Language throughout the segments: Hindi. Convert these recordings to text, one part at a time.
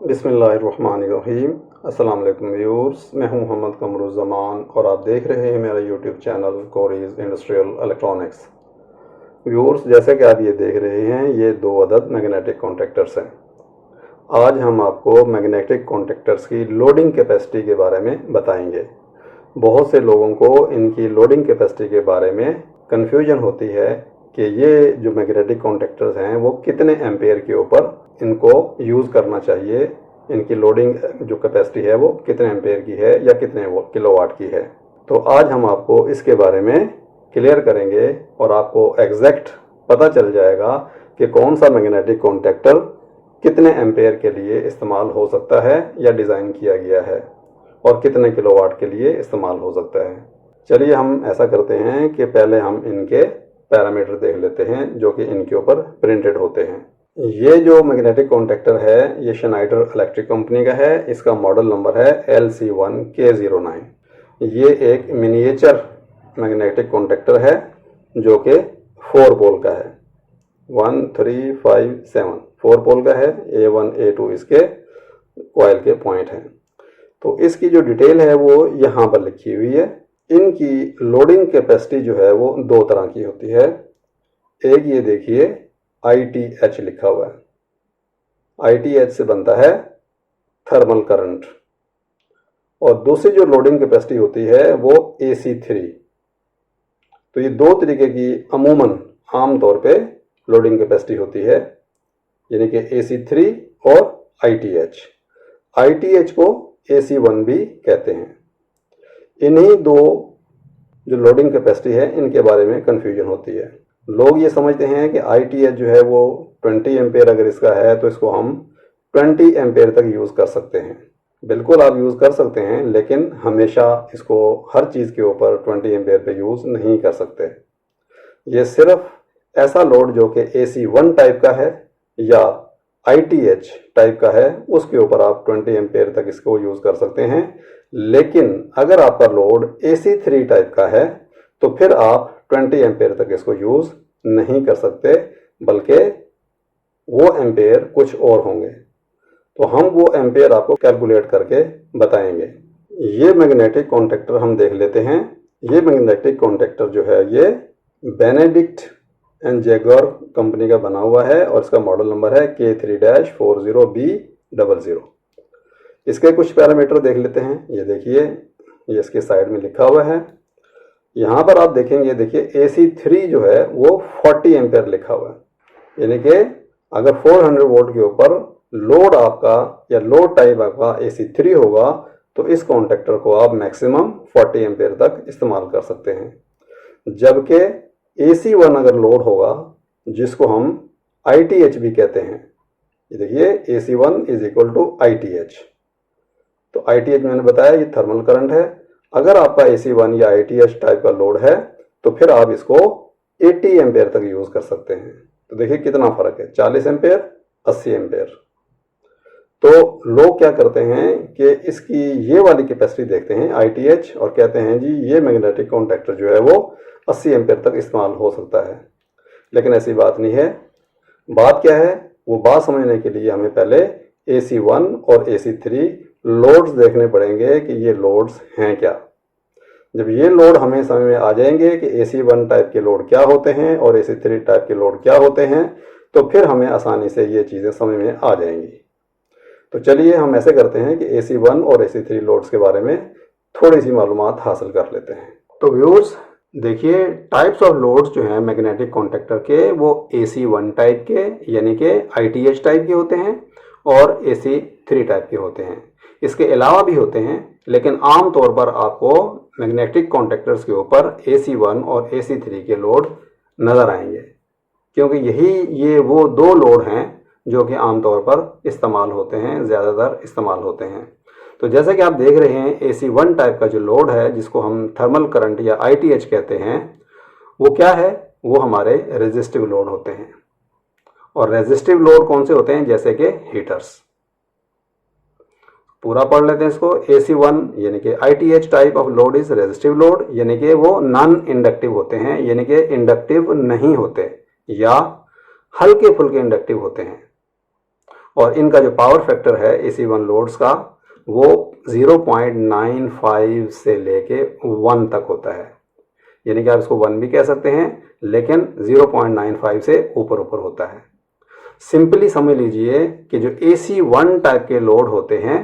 बिस्मिल्लाहिर्रहमानिर्रहीम। अस्सलाम वालेकुम व्यूअर्स, मैं हूं मोहम्मद कमरुज़्ज़मान और आप देख रहे हैं मेरा YouTube channel Cori's industrial electronics. Viewers, जैसे कि आप ये देख रहे हैं, ये दो अदद मैग्नेटिक कॉन्टैक्टर्स हैं। आज हम आपको मैग्नेटिक कॉन्टैक्टर्स की लोडिंग कैपेसिटी के बारे में बताएंगे। बहुत से लोगों को इनकी लोडिंग कैपेसिटी के बारे में कन्फ्यूजन होती है कि ये जो मैग्नेटिक कॉन्टैक्टर्स हैं वो कितने एम्पेयर के ऊपर इनको यूज़ करना चाहिए, इनकी लोडिंग जो कैपेसिटी है वो कितने एम्पेयर की है या कितने किलोवाट की है। तो आज हम आपको इसके बारे में क्लियर करेंगे और आपको एग्जैक्ट पता चल जाएगा कि कौन सा मैग्नेटिक कॉन्टैक्टर कितने एम्पेयर के लिए इस्तेमाल हो सकता है या डिज़ाइन किया गया है और कितने किलोवाट के लिए इस्तेमाल हो सकता है। चलिए हम ऐसा करते हैं कि पहले हम इनके पैरामीटर देख लेते हैं जो कि इनके ऊपर प्रिंटेड होते हैं। ये जो मैग्नेटिक कॉन्टैक्टर है ये शनाइडर इलेक्ट्रिक कंपनी का है। इसका मॉडल नंबर है LC1K09। ये एक मिनिएचर मैग्नेटिक कॉन्टैक्टर है जो कि 4 पोल का है। 1 3 5 7 4 पोल का है। A1 A2 इसके कॉइल के पॉइंट हैं। तो इसकी जो डिटेल है वो यहाँ पर लिखी हुई है। इनकी लोडिंग कैपेसिटी जो है वो दो तरह की होती है। एक ये देखिए ITH लिखा हुआ है। ITH से बनता है थर्मल करंट। और दूसरी जो लोडिंग कैपेसिटी होती है वो AC3। तो ये दो तरीके की अमूमन आम तौर पे लोडिंग कैपेसिटी होती है, यानी कि AC3 और ITH। ITH को AC1 भी कहते हैं। इन्हीं दो जो लोडिंग कैपेसिटी है इनके बारे में कन्फ्यूजन होती है। लोग ये समझते हैं कि ITH जो है वो 20 एम्पेयर अगर इसका है तो इसको हम 20 एम्पेयर तक यूज़ कर सकते हैं। बिल्कुल आप यूज़ कर सकते हैं, लेकिन हमेशा इसको हर चीज़ के ऊपर 20 एम्पेयर पे यूज़ नहीं कर सकते। ये सिर्फ ऐसा लोड जो कि AC1 टाइप का है या ITH टाइप का है उसके ऊपर आप 20 एम्पेयर तक इसको यूज़ कर सकते हैं। लेकिन अगर आपका लोड AC3 टाइप का है तो फिर आप 20 एम्पेयर तक इसको यूज़ नहीं कर सकते, बल्कि वो एम्पेयर कुछ और होंगे। तो हम वो एम्पेयर आपको कैलकुलेट करके बताएंगे। ये मैग्नेटिक कॉन्टैक्टर हम देख लेते हैं। ये मैग्नेटिक कॉन्टैक्टर जो है ये बेनेडिक्ट एंड जैगुआर कंपनी का बना हुआ है और इसका मॉडल नंबर है K3-40B00। इसके कुछ पैरामीटर देख लेते हैं। ये देखिए, ये इसके साइड में लिखा हुआ है। यहाँ पर आप देखेंगे, देखिए AC3 जो है वो 40 एम्पेयर लिखा हुआ है, यानी कि अगर 400 वोल्ट के ऊपर लोड आपका या लोड टाइप आपका AC3 होगा तो इस कॉन्टैक्टर को आप मैक्सिमम 40 एम्पेयर तक इस्तेमाल कर सकते हैं। जबकि AC1 अगर लोड होगा, जिसको हम ITH भी कहते हैं, ये देखिए AC1 = ITH। तो ITH मैंने बताया ये थर्मल करंट है। अगर आपका AC1 या ITH टाइप का लोड है तो फिर आप इसको 80 एम्पेयर तक यूज़ कर सकते हैं। तो देखिए कितना फ़र्क है, 40 एम्पेयर 80 एम्पेयर। तो लोग क्या करते हैं कि इसकी ये वाली कैपेसिटी देखते हैं ITH और कहते हैं जी ये मैग्नेटिक कॉन्टैक्टर जो है वो 80 एम्पेयर तक इस्तेमाल हो सकता है, लेकिन ऐसी बात नहीं है। बात क्या है, वो बात समझने के लिए हमें पहले AC1 और AC3 लोड्स देखने पड़ेंगे कि ये लोड्स हैं क्या। जब ये लोड हमें समझ में आ जाएंगे कि AC1 टाइप के लोड क्या होते हैं और AC3 टाइप के लोड क्या होते हैं, तो फिर हमें आसानी से ये चीज़ें समझ में आ जाएंगी। तो चलिए हम ऐसे करते हैं कि AC1 और AC3 लोड्स के बारे में थोड़ी सी मालूमात हासिल कर लेते हैं। तो व्यूअर्स देखिए, टाइप्स ऑफ लोड्स जो हैं मैग्नेटिक कॉन्टैक्टर के वो AC1 टाइप के यानी कि ITH टाइप के होते हैं और AC3 टाइप के होते हैं। इसके अलावा भी होते हैं, लेकिन आम तौर पर आपको मैग्नेटिक कॉन्टैक्टर्स के ऊपर AC1 और AC3 के लोड नज़र आएंगे, क्योंकि ये वो दो लोड हैं जो कि आम तौर पर इस्तेमाल होते हैं, ज़्यादातर इस्तेमाल होते हैं। तो जैसे कि आप देख रहे हैं, AC1 टाइप का जो लोड है जिसको हम थर्मल करंट या ITH कहते हैं, वो क्या है, वो हमारे रेजिस्टिव लोड होते हैं। और रेजिस्टिव लोड कौन से होते हैं, जैसे कि हीटर्स। पूरा पढ़ लेते हैं इसको। AC1 यानी कि ITH type of load is resistive load, यानी कि वो नॉन इंडक्टिव होते हैं, यानी कि इंडक्टिव नहीं होते या हल्के फुल्के इंडक्टिव होते हैं। और इनका जो पावर फैक्टर है AC1 लोड्स का वो 0.95 से लेके 1 तक होता है, यानी कि आप इसको 1 भी कह सकते हैं, लेकिन 0.95 से ऊपर ऊपर होता है। सिंपली समझ लीजिए कि जो AC1 टाइप के लोड होते हैं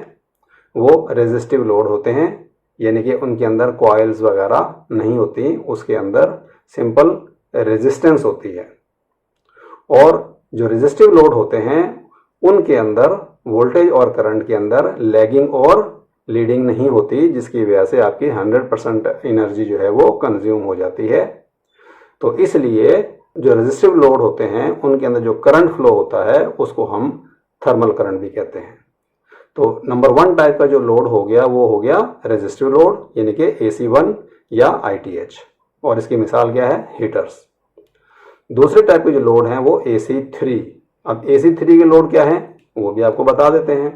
वो रेजिस्टिव लोड होते हैं, यानी कि उनके अंदर कॉइल्स वगैरह नहीं होती, उसके अंदर सिंपल रेजिस्टेंस होती है। और जो रेजिस्टिव लोड होते हैं उनके अंदर वोल्टेज और करंट के अंदर लैगिंग और लीडिंग नहीं होती, जिसकी वजह से आपकी 100% एनर्जी जो है वो कंज्यूम हो जाती है। तो इसलिए जो रेजिस्टिव लोड होते हैं उनके अंदर जो करंट फ्लो होता है उसको हम थर्मल करंट भी कहते हैं। तो नंबर 1 टाइप का जो लोड हो गया वो हो गया रेजिस्टिव लोड, यानी कि AC1 या ITH, और इसकी मिसाल क्या है, हीटर्स। दूसरे टाइप के जो लोड हैं वो AC3। अब AC3 के लोड क्या है वो भी आपको बता देते हैं।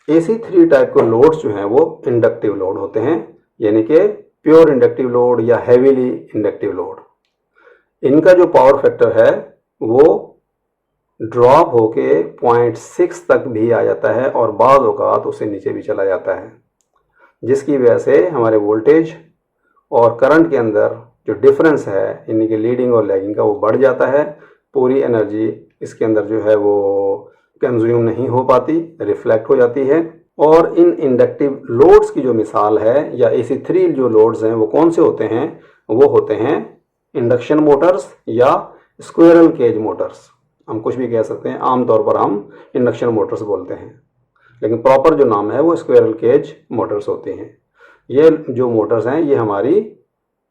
AC3 टाइप के लोड्स जो हैं वो इंडक्टिव लोड होते हैं, यानी कि प्योर इंडक्टिव लोड या हैवीली इंडक्टिव लोड। इनका जो पावर फैक्टर है वो ड्रॉप होके 0.6 तक भी आ जाता है और बाद औकात उससे नीचे भी चला जाता है, जिसकी वजह से हमारे वोल्टेज और करंट के अंदर जो डिफरेंस है यानी कि लीडिंग और लैगिंग का वो बढ़ जाता है। पूरी एनर्जी इसके अंदर जो है वो कंज्यूम नहीं हो पाती, रिफ्लेक्ट हो जाती है। और इन इंडक्टिव लोड्स की जो मिसाल है या AC3 जो लोड्स हैं वो कौन से होते हैं, वो होते हैं इंडक्शन मोटर्स या स्क्विरल केज मोटर्स। हम कुछ भी कह सकते हैं, आमतौर पर हम इंडक्शन मोटर्स बोलते हैं, लेकिन प्रॉपर जो नाम है वो स्क्विरल केज मोटर्स होती हैं। ये जो मोटर्स हैं ये हमारी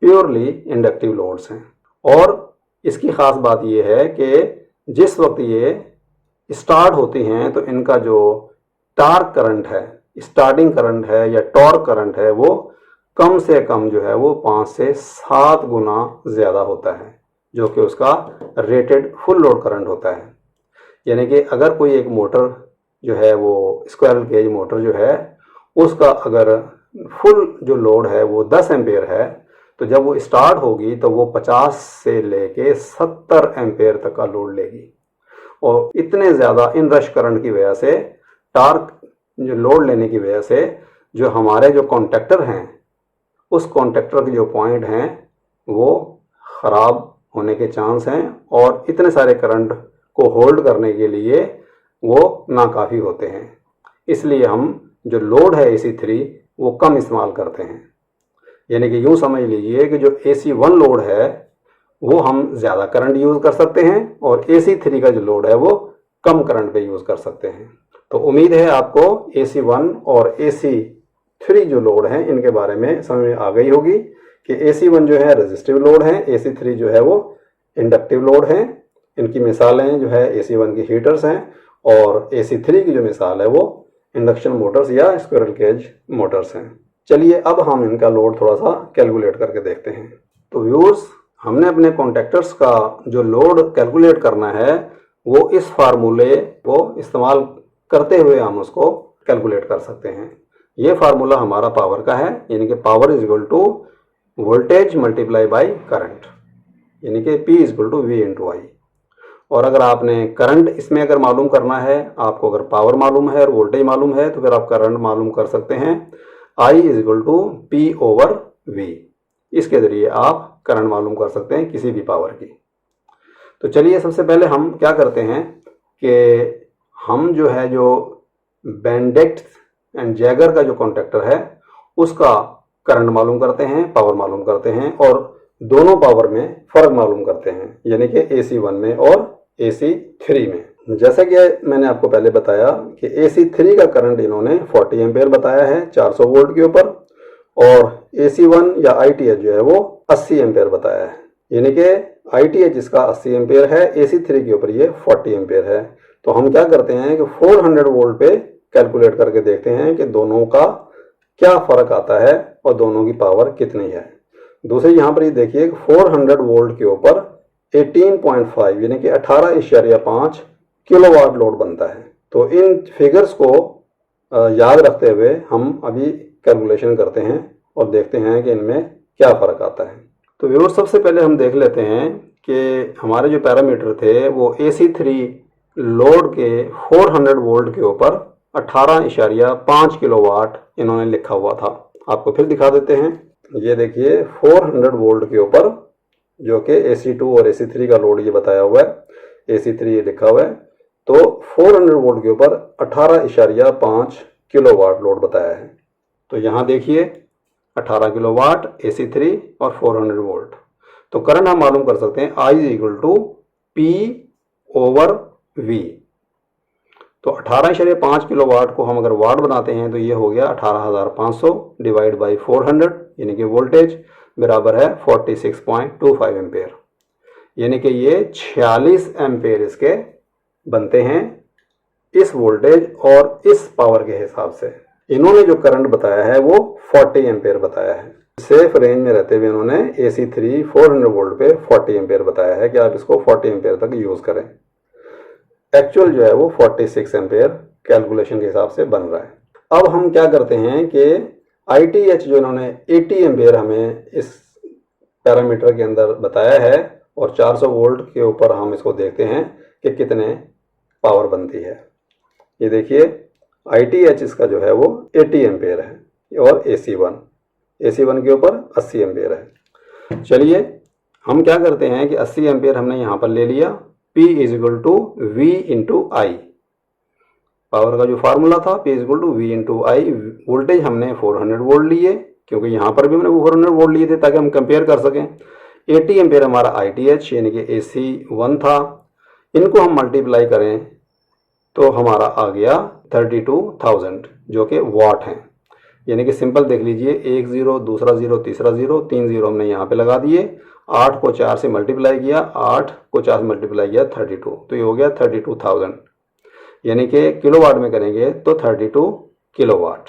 प्योरली इंडक्टिव लोड्स हैं। और इसकी ख़ास बात ये है कि जिस वक्त ये स्टार्ट होती हैं तो इनका जो टार्क करंट है, स्टार्टिंग करंट है या टॉर्क करंट है, वो कम से कम जो है वो 5 से 7 गुना ज़्यादा होता है, जो कि उसका रेटेड फुल लोड करंट होता है। यानी कि अगर कोई एक मोटर जो है वो स्क्वायरल केज मोटर जो है उसका अगर फुल जो लोड है वो 10 एम्पेयर है, तो जब वो स्टार्ट होगी तो वो 50 से लेके 70 एम्पेयर तक का लोड लेगी। और इतने ज़्यादा इन रश करंट की वजह से, टार्क जो लोड लेने की वजह से, जो हमारे जो कॉन्टेक्टर हैं उस कॉन्टेक्टर के जो पॉइंट हैं वो ख़राब होने के चांस हैं और इतने सारे करंट को होल्ड करने के लिए वो नाकाफ़ी होते हैं। इसलिए हम जो लोड है AC3 वो कम इस्तेमाल करते हैं। यानी कि यूँ समझ लीजिए कि जो AC1 लोड है वो हम ज़्यादा करंट यूज़ कर सकते हैं और AC3 का जो लोड है वो कम करंट पे यूज़ कर सकते हैं। तो उम्मीद है आपको AC1 और AC3 जो लोड हैं इनके बारे में समझ में आ गई होगी कि AC1 जो है रेजिस्टिव लोड है, AC3 जो है वो इंडक्टिव लोड है। इनकी मिसालें जो है AC1 की हीटर्स हैं और AC3 की जो मिसाल है वो इंडक्शन मोटर्स या स्क्विरल केज मोटर्स हैं। चलिए अब हम इनका लोड थोड़ा सा कैलकुलेट करके देखते हैं। तो व्यूअर्स, हमने अपने कॉन्टेक्टर्स का जो लोड कैलकुलेट करना है वो इस फार्मूले को इस्तेमाल करते हुए हम उसको कैलकुलेट कर सकते हैं। ये फार्मूला हमारा पावर का है, यानी कि power is equal to voltage multiply by current, यानी कि P is equal to V into I. और अगर आपने करंट इसमें अगर मालूम करना है, आपको अगर पावर मालूम है और वोल्टेज मालूम है तो फिर आप करंट मालूम कर सकते हैं। I is equal to P over V, इसके ज़रिए आप करंट मालूम कर सकते हैं किसी भी पावर की। तो चलिए सबसे पहले हम क्या करते हैं कि हम जो है जो बेंडेक्ट एंड जैगर का जो कॉन्टेक्टर है उसका करंट मालूम करते हैं, पावर मालूम करते हैं और दोनों पावर में फ़र्क मालूम करते हैं, यानी कि AC1 में और AC3 में। जैसा कि मैंने आपको पहले बताया कि AC3 का करंट इन्होंने 40 एम्पेयर बताया है 400 वोल्ट के ऊपर, और AC1 या ITH जो है वो 80 एम्पेयर बताया है, यानी कि ITH इसका 80 एम्पेयर है, AC3 के ऊपर ये 40 एम्पेयर है। तो हम क्या करते हैं कि 400 वोल्ट पे कैलकुलेट करके देखते हैं कि दोनों का क्या फ़र्क आता है और दोनों की पावर कितनी है। दूसरी यहाँ पर ये देखिए 400 वोल्ट के ऊपर 18.5 यानी कि 18.5 किलोवाट लोड बनता है। तो इन फिगर्स को याद रखते हुए हम अभी कैलकुलेशन करते हैं और देखते हैं कि इनमें क्या फ़र्क आता है। तो व्यूअर्स, सबसे पहले हम देख लेते हैं कि हमारे जो पैरामीटर थे वो AC3 लोड के 400 वोल्ट के ऊपर 18.5 किलोवाट इन्होंने लिखा हुआ था। आपको फिर दिखा देते हैं। ये देखिए 400 वोल्ट के ऊपर, जो कि AC2 और AC3 का लोड ये बताया हुआ है, AC3 ये लिखा हुआ है। तो 400 वोल्ट के ऊपर 18.5 किलोवाट लोड बताया है। तो यहाँ देखिए 18 किलोवाट, AC3 और 400 वोल्ट। तो करंट हम मालूम कर सकते हैं I P/V। तो 18.5 किलोवाट को हम अगर वाट बनाते हैं तो ये हो गया 18,500 डिवाइड बाई 400, यानी कि वोल्टेज बराबर है 46.25 एम्पेयर, यानी कि ये 46 एम्पेयर इसके बनते हैं इस वोल्टेज और इस पावर के हिसाब से। इन्होंने जो करंट बताया है वो 40 एम्पेयर बताया है। सेफ रेंज में रहते हुए इन्होंने AC3 400 वोल्ट पे 40 एम्पेयर बताया है कि आप इसको 40 एम्पेयर तक यूज करें। एक्चुअल जो है वो 46 एम्पेयर कैलकुलेशन के हिसाब से बन रहा है। अब हम क्या करते हैं कि ITH जो इन्होंने 80 एम्पेयर हमें इस पैरामीटर के अंदर बताया है और 400 वोल्ट के ऊपर हम इसको देखते हैं कि कितने पावर बनती है। ये देखिए ITH इसका जो है वो 80 एम्पेयर है और AC1 के ऊपर 80 एम्पेयर है। चलिए हम क्या करते हैं कि 80 एम्पेयर हमने यहाँ पर ले लिया, P = V × I। पावर का जो फार्मूला था P = V × I। वोल्टेज हमने 400 वोल्ट लिए, क्योंकि यहाँ पर भी हमने 400 वोल्ट लिए थे ताकि हम कंपेयर कर सकें। 80 एम्पेयर हमारा ITH यानी कि AC1 था। इनको हम मल्टीप्लाई करें तो हमारा आ गया 32,000, जो कि वाट हैं। यानी कि सिंपल देख लीजिए, एक जीरो, दूसरा जीरो, तीसरा जीरो, 3 जीरो हमने यहाँ पे लगा दिए। 8 को 4 से मल्टीप्लाई किया, 8 को 4 से मल्टीप्लाई किया 32, तो ये हो गया 32,000। यानी कि किलोवाट में करेंगे तो 32 किलोवाट।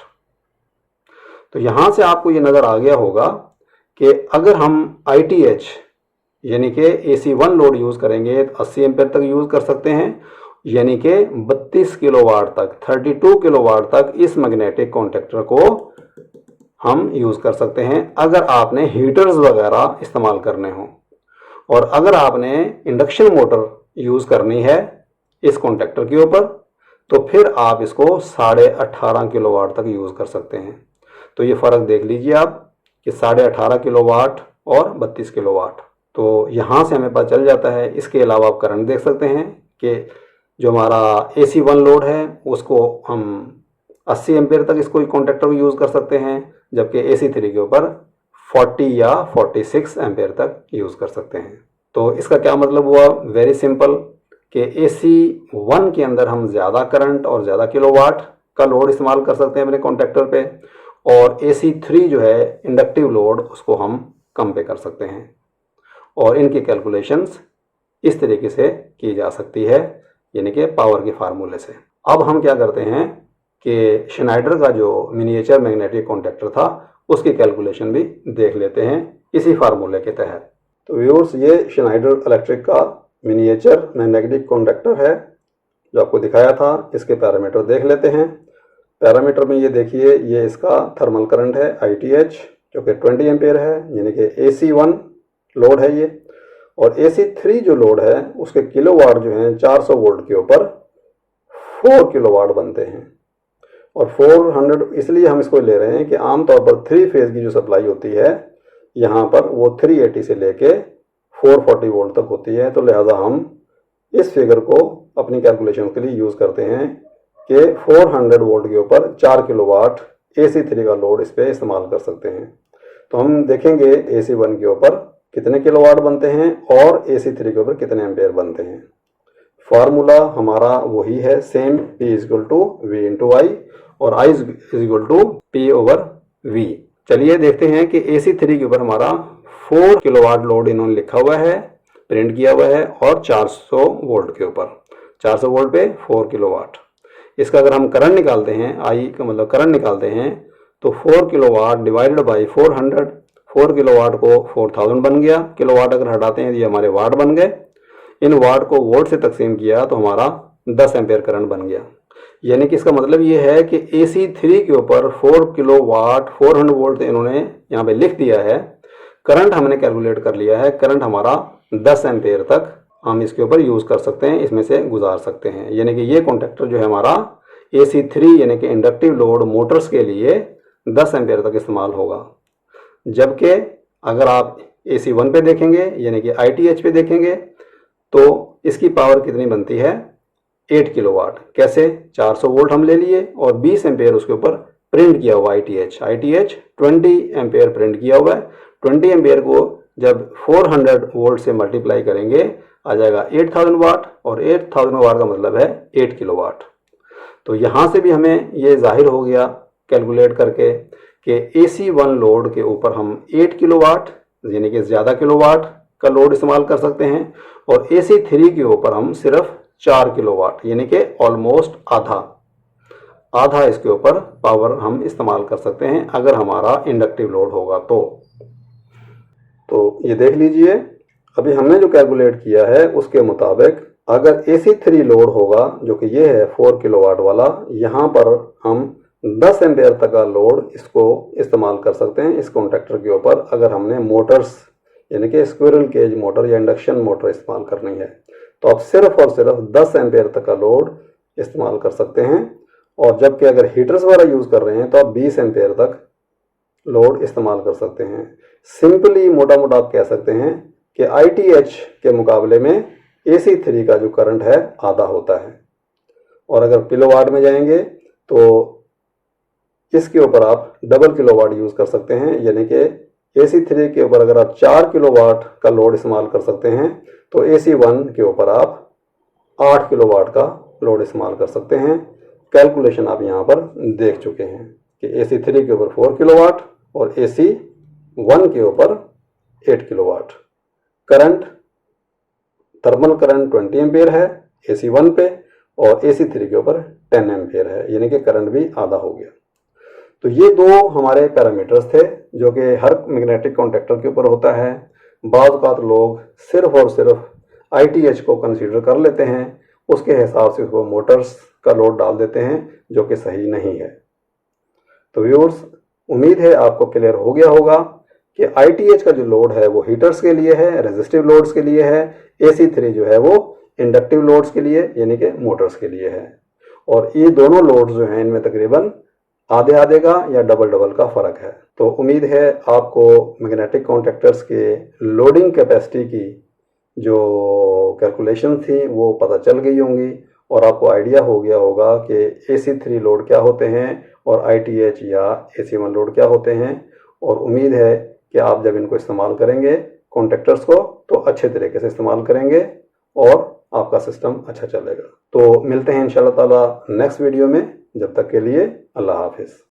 तो यहाँ से आपको ये नज़र आ गया होगा कि अगर हम ITH यानी कि AC1 लोड यूज़ करेंगे तो 80 एम्पेयर तक यूज़ कर सकते हैं, यानी कि 32 किलोवाट तक, 32 किलोवाट तक इस मैग्नेटिक कॉन्टैक्टर को हम यूज़ कर सकते हैं अगर आपने हीटर्स वगैरह इस्तेमाल करने हों। और अगर आपने इंडक्शन मोटर यूज़ करनी है इस कॉन्टैक्टर के ऊपर तो फिर आप इसको 18.5 किलोवाट तक यूज़ कर सकते हैं। तो ये फ़र्क देख लीजिए आप कि 18.5 किलोवाट और 32 किलोवाट। तो यहाँ से हमें पता चल जाता है। इसके अलावा आप करंट देख सकते हैं कि जो हमारा AC1 लोड है उसको हम 80 एम्पेयर तक इसको कॉन्टैक्टर को यूज़ कर सकते हैं, जबकि AC3 के ऊपर 40 या 46 एम्पेयर तक यूज़ कर सकते हैं। तो इसका क्या मतलब हुआ? वेरी सिंपल कि AC1 के अंदर हम ज़्यादा करंट और ज़्यादा किलोवाट का लोड इस्तेमाल कर सकते हैं अपने कॉन्टैक्टर पे, और AC3 जो है इंडक्टिव लोड उसको हम कम पे कर सकते हैं। और इनकी कैलकुलेशंस इस तरीके से की जा सकती है, यानी कि पावर के फार्मूले से। अब हम क्या करते हैं कि श्नाइडर का जो मिनिएचर मैग्नेटिक कॉन्टैक्टर था उसकी कैलकुलेशन भी देख लेते हैं इसी फार्मूले के तहत। तो व्यूअर्स, ये श्नाइडर इलेक्ट्रिक का मिनिएचर मैग्नेटिक कॉन्टैक्टर है जो आपको दिखाया था। इसके पैरामीटर देख लेते हैं। पैरामीटर में ये देखिए, ये इसका थर्मल करंट है ITH जो कि 20 एम्पेयर है, यानी कि AC1 लोड है ये। और AC3 जो लोड है उसके किलोवाट जो हैं 400 वोल्ट के ऊपर 4 किलोवाट बनते हैं। और 400 इसलिए हम इसको ले रहे हैं कि आमतौर पर 3 फेज की जो सप्लाई होती है यहाँ पर वो 380 से लेके 440 वोल्ट तक होती है। तो लिहाजा हम इस फिगर को अपनी कैलकुलेशन के लिए यूज़ करते हैं कि 400 वोल्ट के ऊपर 4 किलोवाट AC3 का लोड इस पर इस्तेमाल कर सकते हैं। तो हम देखेंगे AC1 के ऊपर कितने किलोवाट बनते हैं और AC3 के ऊपर कितने एम्पेयर बनते हैं। फार्मूला हमारा वही है, सेम, P = V × I और I = P/V। चलिए देखते हैं कि AC3 के ऊपर हमारा 4 किलोवाट लोड इन्होंने लिखा हुआ है, प्रिंट किया हुआ है, और 400 वोल्ट के ऊपर, 400 वोल्ट पे 4 किलोवाट। इसका अगर हम करंट निकालते हैं, I का मतलब करंट निकालते हैं, तो 4 किलोवाट डिवाइडेड बाई 400, 4 किलोवाट को 4000 बन गया। किलोवाट अगर हटाते हैं तो ये हमारे वाट बन गए। इन वाट को वोल्ट से तकसीम किया तो हमारा 10 एम्पेयर करंट बन गया। यानी कि इसका मतलब ये है कि AC3 के ऊपर 4 किलोवाट 400 वोल्ट इन्होंने यहाँ पे लिख दिया है। करंट हमने कैलकुलेट कर लिया है, करंट हमारा 10 एम्पेयर तक हम इसके ऊपर यूज़ कर सकते हैं, इसमें से गुजार सकते हैं। यानी कि ये कॉन्टेक्टर जो है हमारा AC3 यानी कि इंडक्टिव लोड मोटर्स के लिए 10 एम्पेयर तक इस्तेमाल होगा। जबकि अगर आप AC1 पे देखेंगे यानी कि ITH पे देखेंगे तो इसकी पावर कितनी बनती है, 8 किलोवाट। कैसे, 400 वोल्ट हम ले लिए और 20 एम्पेयर उसके ऊपर प्रिंट किया हुआ ITH 20 एम्पेयर प्रिंट किया हुआ है। 20 एम्पेयर को जब 400 वोल्ट से मल्टीप्लाई करेंगे आ जाएगा 8000 वाट, और 8000 वाट का मतलब है 8 किलोवाट। तो यहाँ से भी हमें ये जाहिर हो गया कैलकुलेट करके कि AC1 लोड के ऊपर हम 8 किलोवाट यानी कि ज़्यादा किलोवाट का लोड इस्तेमाल कर सकते हैं, और AC3 के ऊपर हम सिर्फ 4 किलोवाट यानी कि ऑलमोस्ट आधा इसके ऊपर पावर हम इस्तेमाल कर सकते हैं अगर हमारा इंडक्टिव लोड होगा तो ये देख लीजिए, अभी हमने जो कैलकुलेट किया है उसके मुताबिक अगर AC3 लोड होगा जो कि ये है 4 किलोवाट वाला, यहाँ पर हम 10 एम्पेयर तक का लोड इसको इस्तेमाल कर सकते हैं इस कॉन्टेक्टर के ऊपर, अगर हमने मोटर्स यानी कि स्क्विरल केज मोटर या इंडक्शन मोटर इस्तेमाल करनी है तो आप सिर्फ और सिर्फ 10 एम्पेयर तक का लोड इस्तेमाल कर सकते हैं। और जबकि अगर हीटर्स वगैरह यूज़ कर रहे हैं तो आप 20 एम्पेयर तक लोड इस्तेमाल कर सकते हैं। सिंपली मोटा मोटा आप कह सकते हैं कि ITH के मुकाबले में AC3 का जो करंट है आधा होता है। और अगर किलोवाट में जाएंगे तो इसके ऊपर आप डबल किलोवाट यूज़ कर सकते हैं, यानी कि AC3 के ऊपर अगर आप 4 किलोवाट का लोड इस्तेमाल कर सकते हैं तो AC1 के ऊपर आप 8 किलोवाट का लोड इस्तेमाल कर सकते हैं। कैलकुलेशन आप यहाँ पर देख चुके हैं कि AC3 के ऊपर 4 किलोवाट और AC1 के ऊपर 8 kilowatt. Current, thermal current 20 ampere है AC1 पे और AC3 के ऊपर 10 एम्पेयर है, यानी कि करंट भी आधा हो गया। तो ये दो हमारे पैरामीटर्स थे जो कि हर मैग्नेटिक कॉन्टेक्टर के ऊपर होता है। बाज़ औक़ात लोग सिर्फ और सिर्फ ITH को कंसीडर कर लेते हैं, उसके हिसाब से वो मोटर्स का लोड डाल देते हैं जो कि सही नहीं है। तो व्यूअर्स, उम्मीद है आपको क्लियर हो गया होगा कि ITH का जो लोड है वो हीटर्स के लिए है, रेजिस्टिव लोड्स के लिए है। AC3 जो है वो इंडक्टिव लोड्स के लिए यानी कि मोटर्स के लिए है। और ये दोनों लोड्स जो हैं इनमें तकरीबन आधे आधे का या डबल का फ़र्क है। तो उम्मीद है आपको मैग्नेटिक कॉन्टेक्टर्स के लोडिंग कैपेसिटी की जो कैलकुलेशन थी वो पता चल गई होंगी और आपको आइडिया हो गया होगा कि AC3 लोड क्या होते हैं और ITH या AC1 लोड क्या होते हैं। और उम्मीद है कि आप जब इनको इस्तेमाल करेंगे कॉन्टेक्टर्स को तो अच्छे तरीके से इस्तेमाल करेंगे और आपका सिस्टम अच्छा चलेगा। तो मिलते हैं इंशाल्लाह ताला नेक्स्ट वीडियो में। जब तक के लिए अल्लाह हाफिज़।